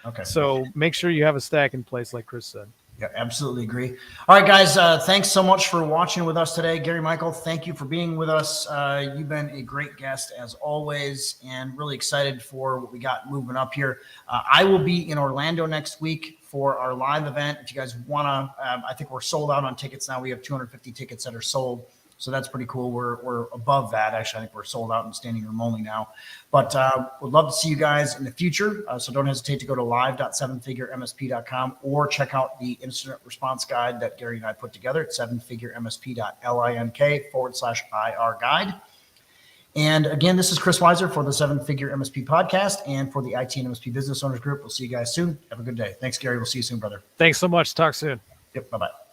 Okay. So make sure you have a stack in place, like Chris said. Yeah, absolutely agree. All right, guys, thanks so much for watching with us today. Gary Michael, thank you for being with us. You've been a great guest as always, and really excited for what we got moving up here. I will be in Orlando next week for our live event. If you guys want to, I think we're sold out on tickets now. We have 250 tickets that are sold. So that's pretty cool. We're above that. Actually, I think we're sold out and standing room only now. But would love to see you guys in the future. So don't hesitate to go to live.sevenfiguremsp.com or check out the incident response guide that Gary and I put together at sevenfiguremsp.link/IR guide. And again, this is Chris Weiser for the Seven Figure MSP podcast and for the IT and MSP Business Owners Group. We'll see you guys soon. Have a good day. Thanks, Gary. We'll see you soon, brother. Thanks so much. Talk soon. Yep. Bye-bye.